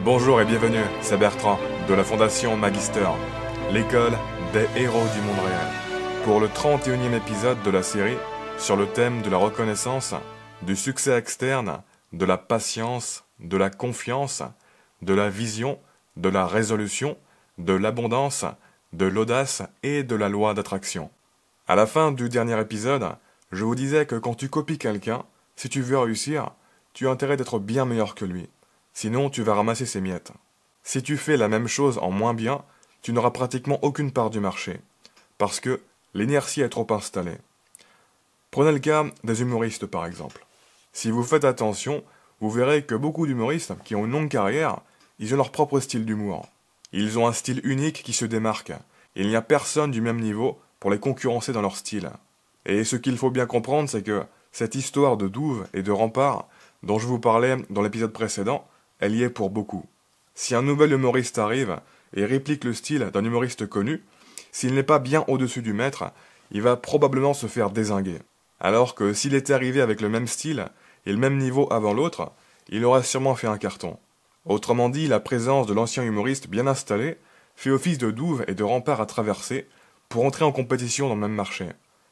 Bonjour et bienvenue, c'est Bertrand, de la Fondation Magister, l'école des héros du monde réel, pour le 31e épisode de la série sur le thème de la reconnaissance, du succès externe, de la patience, de la confiance, de la vision, de la résolution, de l'abondance, de l'audace et de la loi d'attraction. À la fin du dernier épisode, je vous disais que quand tu copies quelqu'un, si tu veux réussir, tu as intérêt d'être bien meilleur que lui. Sinon, tu vas ramasser ses miettes. Si tu fais la même chose en moins bien, tu n'auras pratiquement aucune part du marché. Parce que l'inertie est trop installée. Prenez le cas des humoristes par exemple. Si vous faites attention, vous verrez que beaucoup d'humoristes qui ont une longue carrière, ils ont leur propre style d'humour. Ils ont un style unique qui se démarque. Il n'y a personne du même niveau pour les concurrencer dans leur style. Et ce qu'il faut bien comprendre, c'est que cette histoire de douve et de rempart dont je vous parlais dans l'épisode précédent, elle y est pour beaucoup. Si un nouvel humoriste arrive et réplique le style d'un humoriste connu, s'il n'est pas bien au-dessus du maître, il va probablement se faire dézinguer. Alors que s'il était arrivé avec le même style et le même niveau avant l'autre, il aurait sûrement fait un carton. Autrement dit, la présence de l'ancien humoriste bien installé fait office de douve et de rempart à traverser pour entrer en compétition dans le même marché.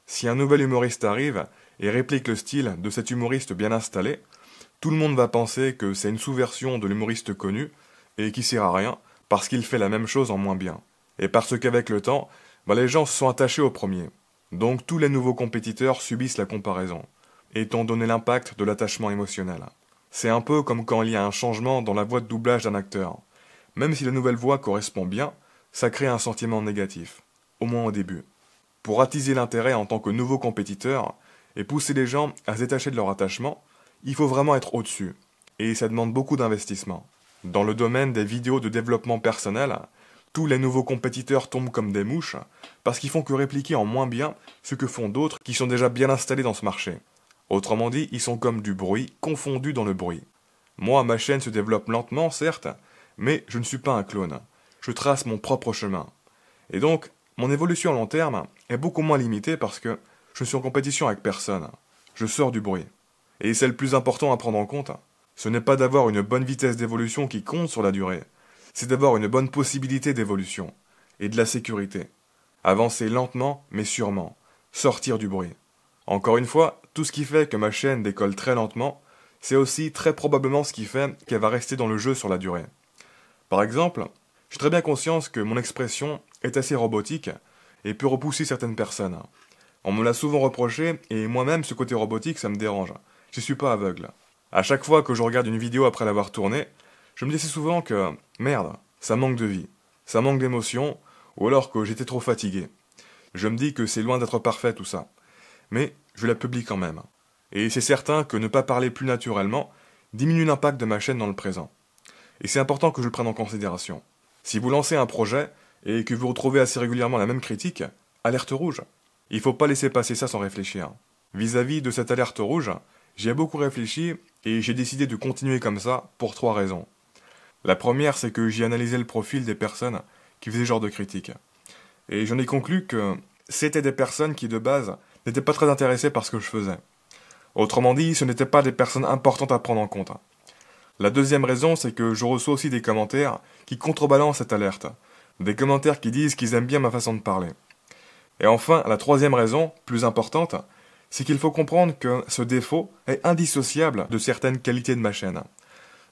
Si un nouvel humoriste arrive et réplique le style de cet humoriste bien installé, tout le monde va penser que c'est une sous-version de l'humoriste connu et qui sert à rien parce qu'il fait la même chose en moins bien. Et parce qu'avec le temps, les gens se sont attachés au premier. Donc tous les nouveaux compétiteurs subissent la comparaison, étant donné l'impact de l'attachement émotionnel. C'est un peu comme quand il y a un changement dans la voix de doublage d'un acteur. Même si la nouvelle voix correspond bien, ça crée un sentiment négatif, au moins au début. Pour attiser l'intérêt en tant que nouveau compétiteur et pousser les gens à se détacher de leur attachement, il faut vraiment être au-dessus, et ça demande beaucoup d'investissement. Dans le domaine des vidéos de développement personnel, tous les nouveaux compétiteurs tombent comme des mouches, parce qu'ils font que répliquer en moins bien ce que font d'autres qui sont déjà bien installés dans ce marché. Autrement dit, ils sont comme du bruit, confondus dans le bruit. Moi, ma chaîne se développe lentement, certes, mais je ne suis pas un clone. Je trace mon propre chemin. Et donc, mon évolution à long terme est beaucoup moins limitée parce que je suis en compétition avec personne. Je sors du bruit. Et c'est le plus important à prendre en compte. Ce n'est pas d'avoir une bonne vitesse d'évolution qui compte sur la durée. C'est d'avoir une bonne possibilité d'évolution. Et de la sécurité. Avancer lentement, mais sûrement. Sortir du bruit. Encore une fois, tout ce qui fait que ma chaîne décolle très lentement, c'est aussi très probablement ce qui fait qu'elle va rester dans le jeu sur la durée. Par exemple, j'ai très bien conscience que mon expression est assez robotique et peut repousser certaines personnes. On me l'a souvent reproché et moi-même ce côté robotique ça me dérange. Je suis pas aveugle. À chaque fois que je regarde une vidéo après l'avoir tournée, je me dis assez souvent que merde, ça manque de vie, ça manque d'émotion, ou alors que j'étais trop fatigué. Je me dis que c'est loin d'être parfait tout ça. Mais je la publie quand même. Et c'est certain que ne pas parler plus naturellement diminue l'impact de ma chaîne dans le présent. Et c'est important que je le prenne en considération. Si vous lancez un projet et que vous retrouvez assez régulièrement la même critique, alerte rouge. Il faut pas laisser passer ça sans réfléchir. Vis-à-vis de cette alerte rouge, j'y ai beaucoup réfléchi et j'ai décidé de continuer comme ça pour 3 raisons. La première, c'est que j'ai analysé le profil des personnes qui faisaient ce genre de critiques. Et j'en ai conclu que c'était des personnes qui de base n'étaient pas très intéressées par ce que je faisais. Autrement dit, ce n'étaient pas des personnes importantes à prendre en compte. La deuxième raison, c'est que je reçois aussi des commentaires qui contrebalancent cette alerte. Des commentaires qui disent qu'ils aiment bien ma façon de parler. Et enfin, la troisième raison, plus importante, c'est qu'il faut comprendre que ce défaut est indissociable de certaines qualités de ma chaîne,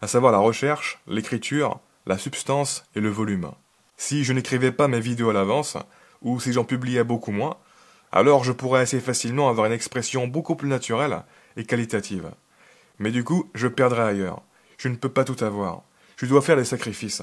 à savoir la recherche, l'écriture, la substance et le volume. Si je n'écrivais pas mes vidéos à l'avance, ou si j'en publiais beaucoup moins, alors je pourrais assez facilement avoir une expression beaucoup plus naturelle et qualitative. Mais du coup, je perdrais ailleurs. Je ne peux pas tout avoir. Je dois faire des sacrifices.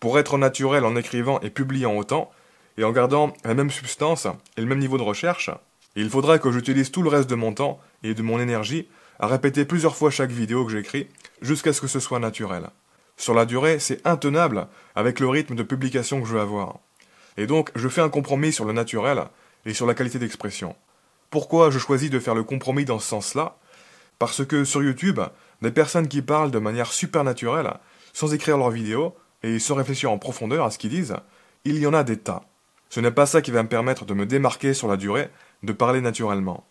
Pour être naturel en écrivant et publiant autant, et en gardant la même substance et le même niveau de recherche, il faudra que j'utilise tout le reste de mon temps et de mon énergie à répéter plusieurs fois chaque vidéo que j'écris jusqu'à ce que ce soit naturel. Sur la durée, c'est intenable avec le rythme de publication que je veux avoir. Et donc, je fais un compromis sur le naturel et sur la qualité d'expression. Pourquoi je choisis de faire le compromis dans ce sens-là? Parce que sur YouTube, des personnes qui parlent de manière super naturelle, sans écrire leurs vidéos et sans réfléchir en profondeur à ce qu'ils disent, il y en a des tas. Ce n'est pas ça qui va me permettre de me démarquer sur la durée, de parler naturellement.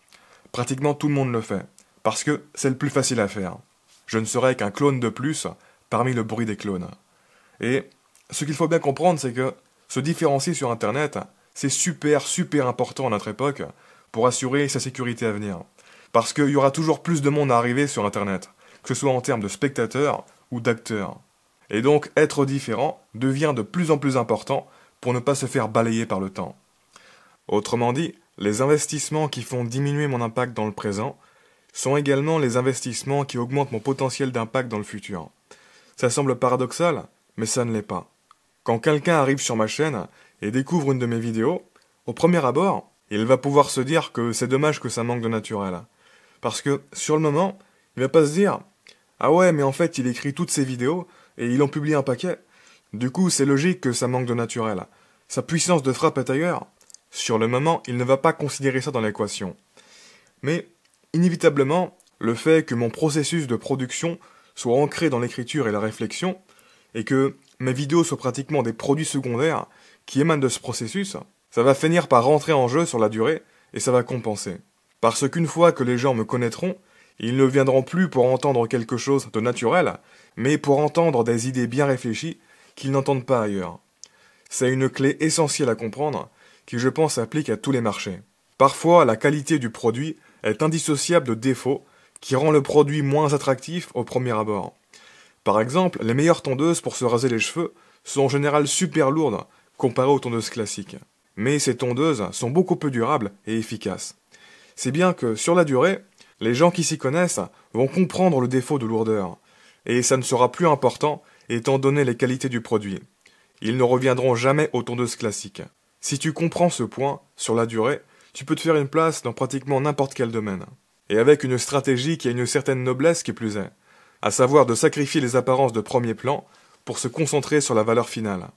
Pratiquement tout le monde le fait, parce que c'est le plus facile à faire. Je ne serai qu'un clone de plus parmi le bruit des clones. Et ce qu'il faut bien comprendre, c'est que se différencier sur Internet, c'est super important à notre époque pour assurer sa sécurité à venir. Parce qu'il y aura toujours plus de monde à arriver sur Internet, que ce soit en termes de spectateurs ou d'acteurs. Et donc être différent devient de plus en plus important pour ne pas se faire balayer par le temps. Autrement dit, les investissements qui font diminuer mon impact dans le présent sont également les investissements qui augmentent mon potentiel d'impact dans le futur. Ça semble paradoxal, mais ça ne l'est pas. Quand quelqu'un arrive sur ma chaîne et découvre une de mes vidéos, au premier abord, il va pouvoir se dire que c'est dommage que ça manque de naturel. Parce que, sur le moment, il va pas se dire « Ah ouais, mais en fait, il écrit toutes ses vidéos et il en publie un paquet. Du coup, c'est logique que ça manque de naturel. Sa puissance de frappe est ailleurs. » Sur le moment, il ne va pas considérer ça dans l'équation. Mais, inévitablement, le fait que mon processus de production soit ancré dans l'écriture et la réflexion, et que mes vidéos soient pratiquement des produits secondaires qui émanent de ce processus, ça va finir par rentrer en jeu sur la durée, et ça va compenser. Parce qu'une fois que les gens me connaîtront, ils ne viendront plus pour entendre quelque chose de naturel, mais pour entendre des idées bien réfléchies qu'ils n'entendent pas ailleurs. C'est une clé essentielle à comprendre, qui je pense s'applique à tous les marchés. Parfois, la qualité du produit est indissociable de défauts qui rend le produit moins attractif au premier abord. Par exemple, les meilleures tondeuses pour se raser les cheveux sont en général super lourdes comparées aux tondeuses classiques. Mais ces tondeuses sont beaucoup plus durables et efficaces. C'est bien que, sur la durée, les gens qui s'y connaissent vont comprendre le défaut de lourdeur, et ça ne sera plus important étant donné les qualités du produit. Ils ne reviendront jamais aux tondeuses classiques. Si tu comprends ce point, sur la durée, tu peux te faire une place dans pratiquement n'importe quel domaine. Et avec une stratégie qui a une certaine noblesse qui plus est, à savoir de sacrifier les apparences de premier plan pour se concentrer sur la valeur finale.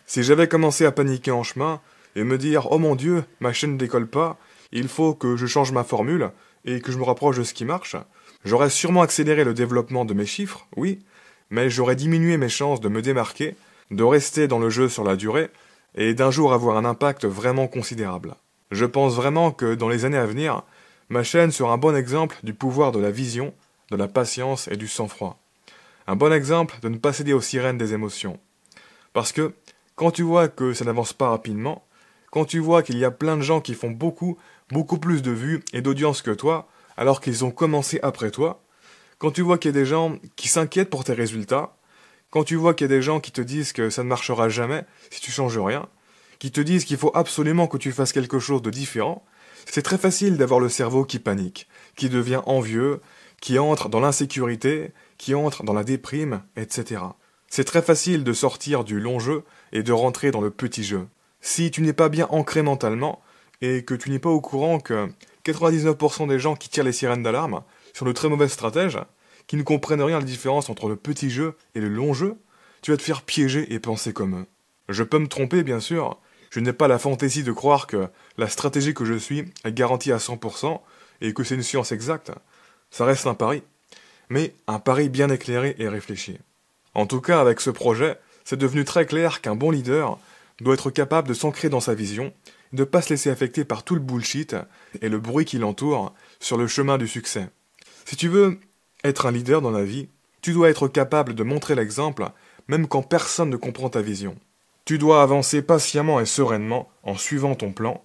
Si j'avais commencé à paniquer en chemin et me dire « Oh mon Dieu, ma chaîne ne décolle pas, il faut que je change ma formule et que je me rapproche de ce qui marche », j'aurais sûrement accéléré le développement de mes chiffres, oui, mais j'aurais diminué mes chances de me démarquer, de rester dans le jeu sur la durée et d'un jour avoir un impact vraiment considérable. Je pense vraiment que dans les années à venir, ma chaîne sera un bon exemple du pouvoir de la vision, de la patience et du sang-froid. Un bon exemple de ne pas céder aux sirènes des émotions. Parce que, quand tu vois que ça n'avance pas rapidement, quand tu vois qu'il y a plein de gens qui font beaucoup plus de vues et d'audience que toi, alors qu'ils ont commencé après toi, quand tu vois qu'il y a des gens qui s'inquiètent pour tes résultats, quand tu vois qu'il y a des gens qui te disent que ça ne marchera jamais si tu changes rien, qui te disent qu'il faut absolument que tu fasses quelque chose de différent, c'est très facile d'avoir le cerveau qui panique, qui devient envieux, qui entre dans l'insécurité, qui entre dans la déprime, etc. C'est très facile de sortir du long jeu et de rentrer dans le petit jeu. Si tu n'es pas bien ancré mentalement, et que tu n'es pas au courant que 99% des gens qui tirent les sirènes d'alarme sont de très mauvais stratèges, qui ne comprennent rien à la différence entre le petit jeu et le long jeu, tu vas te faire piéger et penser comme eux. Je peux me tromper, bien sûr, je n'ai pas la fantaisie de croire que la stratégie que je suis est garantie à 100% et que c'est une science exacte. Ça reste un pari, mais un pari bien éclairé et réfléchi. En tout cas, avec ce projet, c'est devenu très clair qu'un bon leader doit être capable de s'ancrer dans sa vision, et de ne pas se laisser affecter par tout le bullshit et le bruit qui l'entoure sur le chemin du succès. Si tu veux être un leader dans la vie, tu dois être capable de montrer l'exemple, même quand personne ne comprend ta vision. Tu dois avancer patiemment et sereinement en suivant ton plan,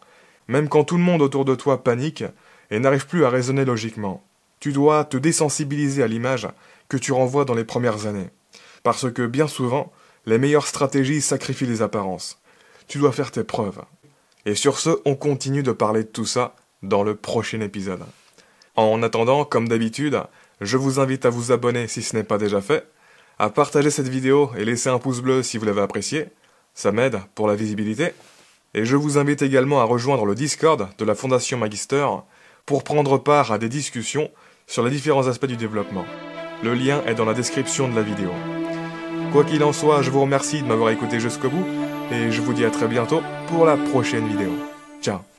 même quand tout le monde autour de toi panique et n'arrive plus à raisonner logiquement. Tu dois te désensibiliser à l'image que tu renvoies dans les premières années. Parce que bien souvent, les meilleures stratégies sacrifient les apparences. Tu dois faire tes preuves. Et sur ce, on continue de parler de tout ça dans le prochain épisode. En attendant, comme d'habitude, je vous invite à vous abonner si ce n'est pas déjà fait, à partager cette vidéo et laisser un pouce bleu si vous l'avez apprécié, ça m'aide pour la visibilité. Et je vous invite également à rejoindre le Discord de la Fondation Magister pour prendre part à des discussions sur les différents aspects du développement. Le lien est dans la description de la vidéo. Quoi qu'il en soit, je vous remercie de m'avoir écouté jusqu'au bout, et je vous dis à très bientôt pour la prochaine vidéo. Ciao.